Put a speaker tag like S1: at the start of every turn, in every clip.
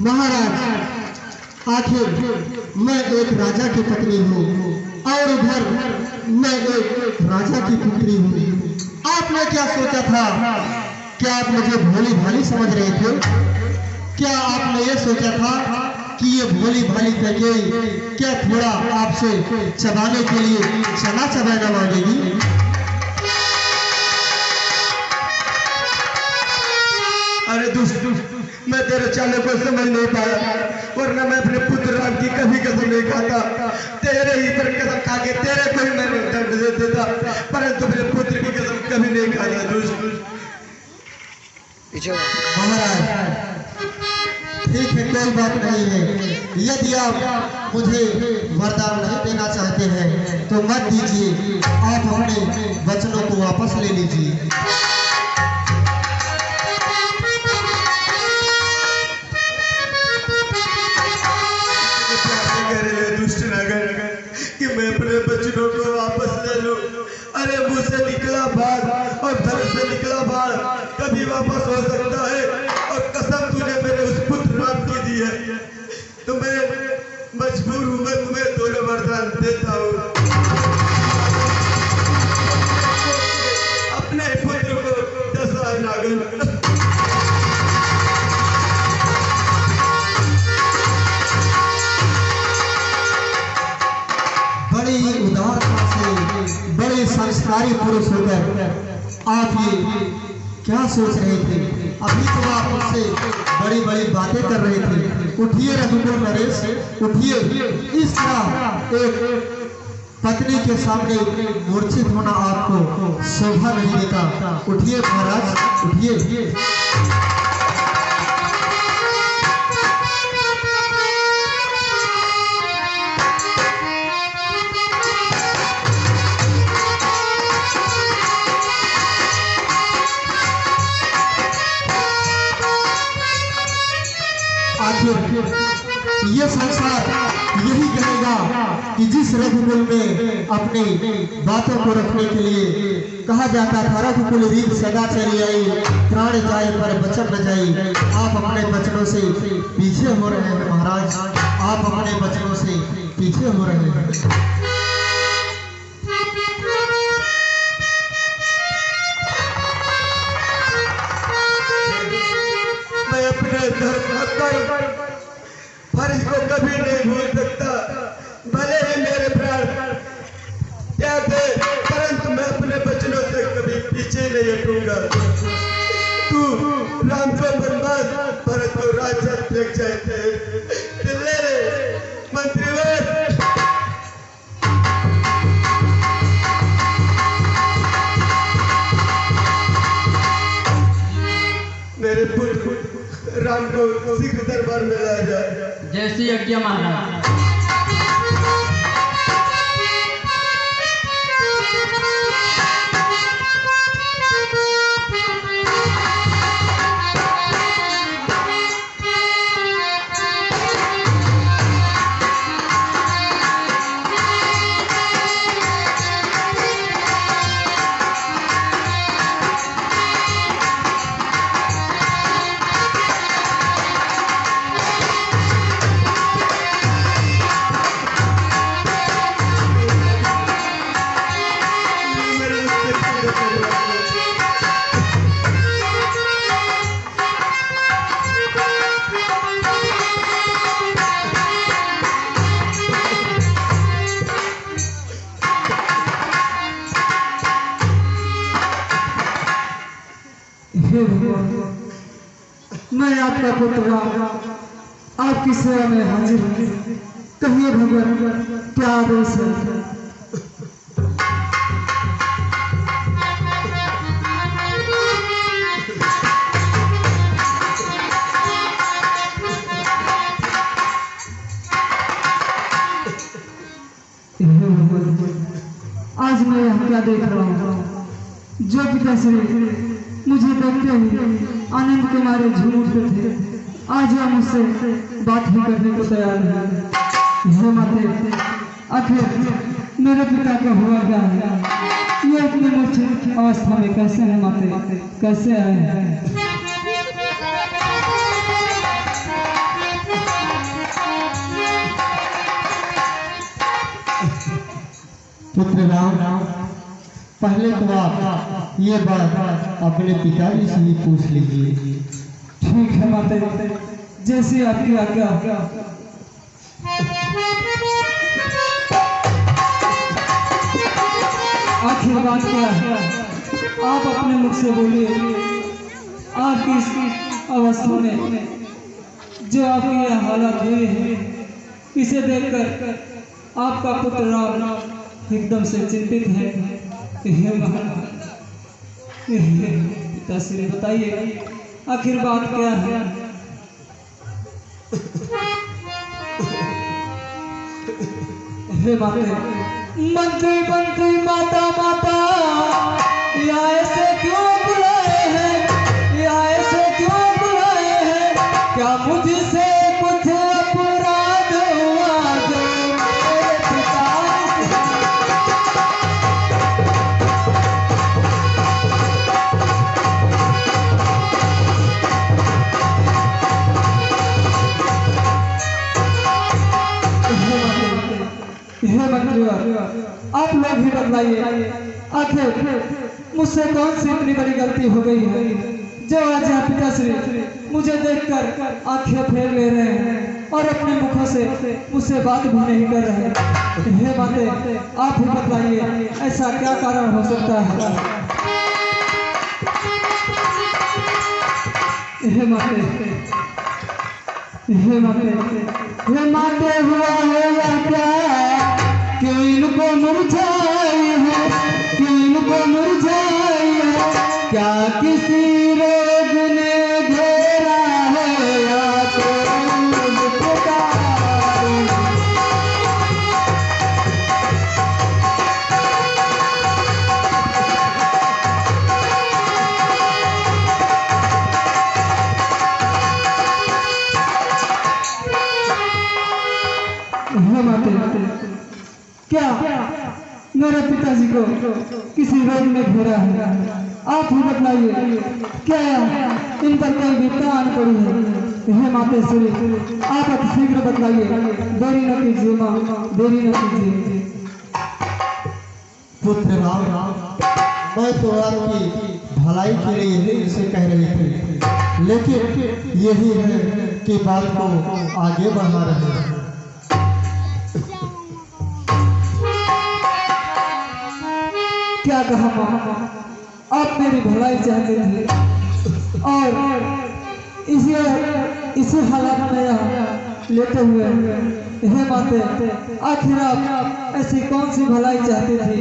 S1: महाराज आखिर मैं एक राजा की पत्नी हूँ और उधर मैं एक राजा की पुत्री हूँ। आपने क्या सोचा था? क्या आप मुझे भोली भाली समझ रहे थे? क्या आपने ये सोचा था कि ये भोली भाली कैकेयी क्या थोड़ा आपसे चबाने के लिए चना चबाना मांगेगी?
S2: अरे दुष्ट, मैं तेरे चालों को समझ नहीं पाया, वरना मैं अपने पुत्र राम की कभी कसम नहीं खाता। तेरे ही पर कसम खा के तेरे को ही मैंने दंड दे देता, परंतु मेरे पुत्र की कसम कभी नहीं खाता। दुष्ट
S1: महाराज ठीक है, कोई बात नहीं है। यदि आप मुझे वरदान नहीं देना चाहते हैं तो मत दीजिए, आप अपने वचनों को वापस ले लीजिए।
S2: कि मैं अपने बच्चों को वापस ले लूं। अरे मुझसे निकला बाढ़ और धर से निकला बाढ़ कभी वापस हो सकता है, और कसम तूने मेरे उस पुत्र राम की दी है, तो मैं मजबूर हूं, मैं तुम्हें दोनों वरदान देता हूं। अपने पुत्र को दशा नागन
S1: बड़ी उदारता से, बड़े संस्कारी पुरुष होकर आप ये क्या सोच रहे थे? अभी तो आप मुझसे बड़ी बड़ी बातें कर रहे थे। उठिए रघुकुल नरेश, उठिए। इस तरह एक पत्नी के सामने मूर्छित होना आपको शोभा नहीं देता। उठिए महाराज, उठिए। ये संसार यही कहेगा कि जिस रघुकुल में अपनी बातों को रखने के लिए कहा जाता था, रघुकुल रीत सदा चली आई, प्राण जाए पर वचन न जाए। आप अपने वचनों से पीछे हो रहे हैं महाराज, आप अपने वचनों से पीछे हो रहे हैं।
S2: मैं अपने धर्म फर्ज को कभी नहीं भूल सकता। भले ही मेरे प्राण त्याग दे, परंतु मैं अपने बचनों से कभी पीछे नहीं हटूंगा। तू राम को बर्बाद, भरत को राजा त्याग जाते मंत्रीवर। मेरे पुत्र राम को सिख दरबार में लाया जाए।
S3: जैसी आज्ञा महाराज।
S4: मैं आपका पुत्र आपकी सेवा में हाजिर हूँ। कहिए भगवान, क्या आदेश है? आज मैं यहाँ क्या देख रहा हूँ? जो पिताश्री मुझे देखते ही आनंद के मारे झूम उठते थे, आज वह मुझसे बात ही करने को तैयार है। हे माते, आखिर मेरे पिता का हुआ क्या है? ये इतनी मूर्छित अवस्था में कैसे है माते? कैसे आए हैं?
S1: पुत्र राम, पहले तो आप ये बात अपने पिताजी से ही पूछ लीजिए।
S4: ठीक है माता, जैसी आपकी आज्ञा। आखिर बात क्या है, आप अपने मुख से बोलिए। आपकी इस अवस्था में जो आपकी यह हालत हुई है, इसे देखकर आपका पुत्र राम एकदम से चिंतित है। हे महाराज, पिताश्री बताइए आखिर बात क्या है। हे माता, मंत्री मंत्री माता माता, या ऐसे क्यों बुलाए हैं, या ऐसे क्यों बुलाए हैं, क्या मुझसे कुछ अपराध हुआ जो मेरे पिता से। हे मंत्रीवर, आप लोग ही बतलाइए आखिर मुझसे कौन सी इतनी बड़ी गलती हो गई है जो आज यहाँ पिताश्री मुझे देखकर आंखें फेर ले रहे हैं और अपने मुखों से मुझसे बात भी नहीं कर रहे हैं। हे माते, आप ही बतलाइए ऐसा क्या कारण हो सकता है। हे माते, हे माते, हे माते, हुआ है या क्या कि इनको मुरझाई है, कि इनको मुरझाई है, क्या किसी रोग ने घेरा है या कोई पुकारी। हे माते, क्या मेरे पिताजी को किसी रोग में घेरा है, आप ही बतलाइए। क्या इन पर कोई विपदा आन पड़ी है। हे माते श्री, आप अति शीघ्र बतलाइए, देरी न कीजिए माँ, देरी न कीजिए।
S1: पुत्र राम, मैं तो आपकी भलाई के लिए ही इसे कह रही थी, लेकिन यही है कि बात को आगे बढ़ा रहे हैं।
S4: क्या कहा माँ, आप मेरी भलाई चाहते थे और इसी हालात में यहाँ लेते हुए। हे माते, आखिर आप ऐसी कौन सी भलाई चाहते थे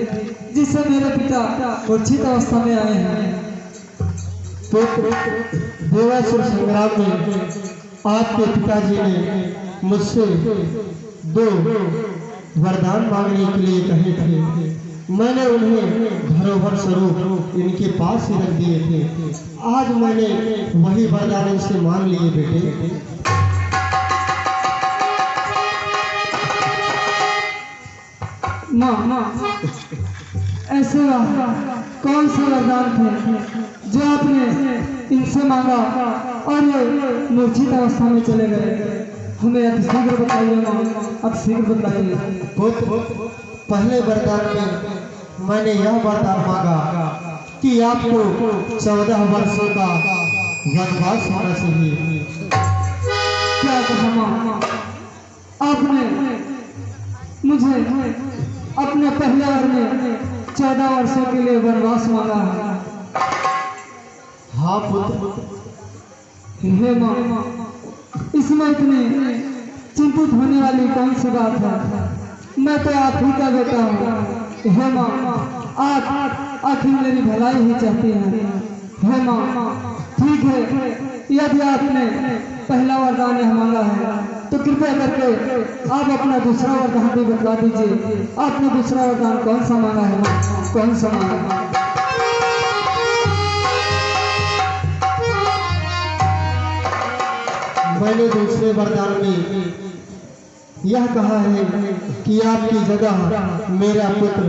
S4: जिससे मेरे पिता मूर्छित अवस्था में आए हैं।
S1: पुत्र, देवासुर संग्राम में आपके पिताजी ने मुझसे 2 वरदान मांगने के लिए कहे थे। मैंने उन्हें धरोहर स्वरूप इनके पास ही रख दिए थे। आज मैंने वही वरदान इनसे मांग लिए बेटे।
S4: माँ, ऐसे कौन से वरदान थे जो आपने इनसे मांगा और ये मूर्छित अवस्था में चले गए। हमें अति शीघ्र बताइए माँ, अति शीघ्र बताइए।
S1: पुत्र, पहले वरदान में मैंने यह वरदान मांगा कि आपको 14 वर्षों का वनवास होना चाहिए।
S4: क्या कहा माँ, आपने मुझे अपने पहले वर में 14 वर्षों के लिए वनवास मांगा है।
S1: हाँ पुत्र।
S4: हे माँ, इसमें इतनी चिंतित होने वाली कौन सी बात है। मैं तो आप ही का बेटा हूँ। हे माँ, आप आखिर मेरी भलाई ही चाहती हैं। हे माँ, ठीक है, यदि आपने पहला वरदान यह मांगा है तो कृपया करके आप अपना दूसरा वरदान भी बतला दीजिए। आपने दूसरा वरदान कौन सा मांगा है माँ, कौन सा मांगा है?
S1: मैंने दूसरे वरदान में यह कहा है कि आपकी जगह मेरा पुत्र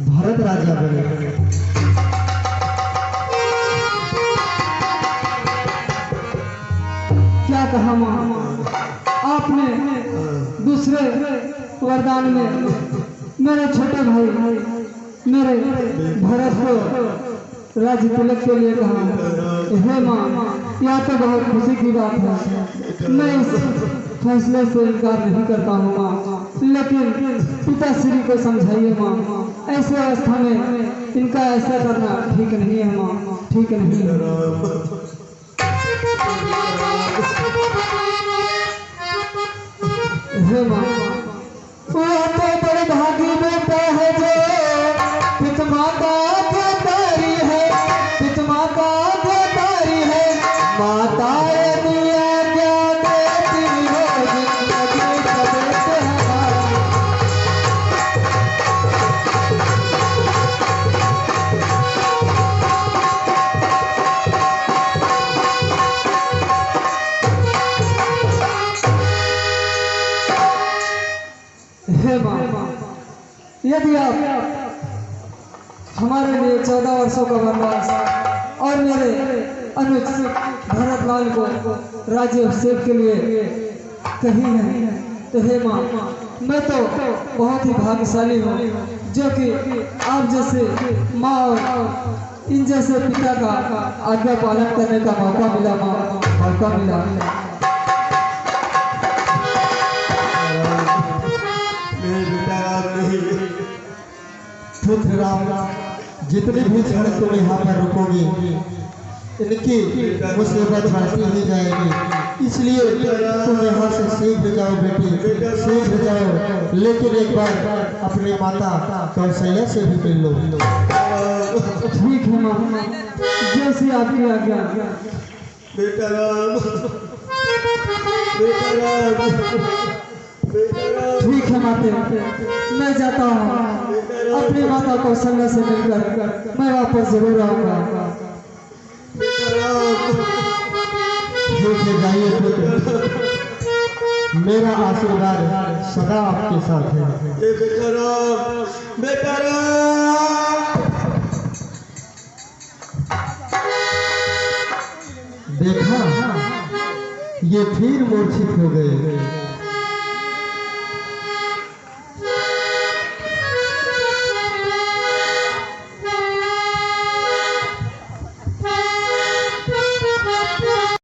S1: भरत राजा बने।
S4: क्या कहा माँ, आपने दूसरे वरदान में मेरे छोटे भाई मेरे भरत को राज्य तिलक के लिए कहा। हे माँ, यह तो बहुत खुशी की बात है। मैं इस फैसले से इनकार नहीं करता हूँ माँ, लेकिन पिताश्री को समझाइए माँ, ऐसे अवस्था में इनका ऐसा करना ठीक नहीं है माँ, ठीक नहीं है। हे माँ, वह तो बड़े भागी बेटा है जो पिता माता तारी है, पिता माता तारी है। माता दिया क्या देती हो जिंदगी का देते हैं। हे माँ, यदि आप हमारे लिए 14 वर्षों का वनवास और मेरे अनुज भरतलाल को राज्य अभिषेक के लिए कही है, तो हे माँ, मैं तो बहुत ही भाग्यशाली हूँ जो कि आप जैसे माँ और इन जैसे पिता का आज्ञा पालन करने का मौका मिला माँ, मौका मिला।
S1: पुत्र राम, जितने भी क्षण तुम यहाँ पर रुकोगे इनकी मुसीबत बढ़ती ही जाएगी, इसलिए तुम यहाँ से शीघ्र जाओ बेटी, शीघ्र जाओ। लेकिन एक बार अपनी माता कौशल्या से भी मिल लो।
S4: ठीक है माँ, जैसी आपकी आज्ञा।
S2: बेटा राम, बेटा राम,
S4: ठीक है माते, मैं जाता हूँ। अपनी माता कौशल्या से मिलकर मैं वापस जरूर आऊँगा।
S1: ठीक है, जाइए पुत्र, मेरा आशीर्वाद सदा आपके साथ है।
S2: बेटा राम, बेटा राम।
S1: देखा, ये फिर मूर्छित हो गए।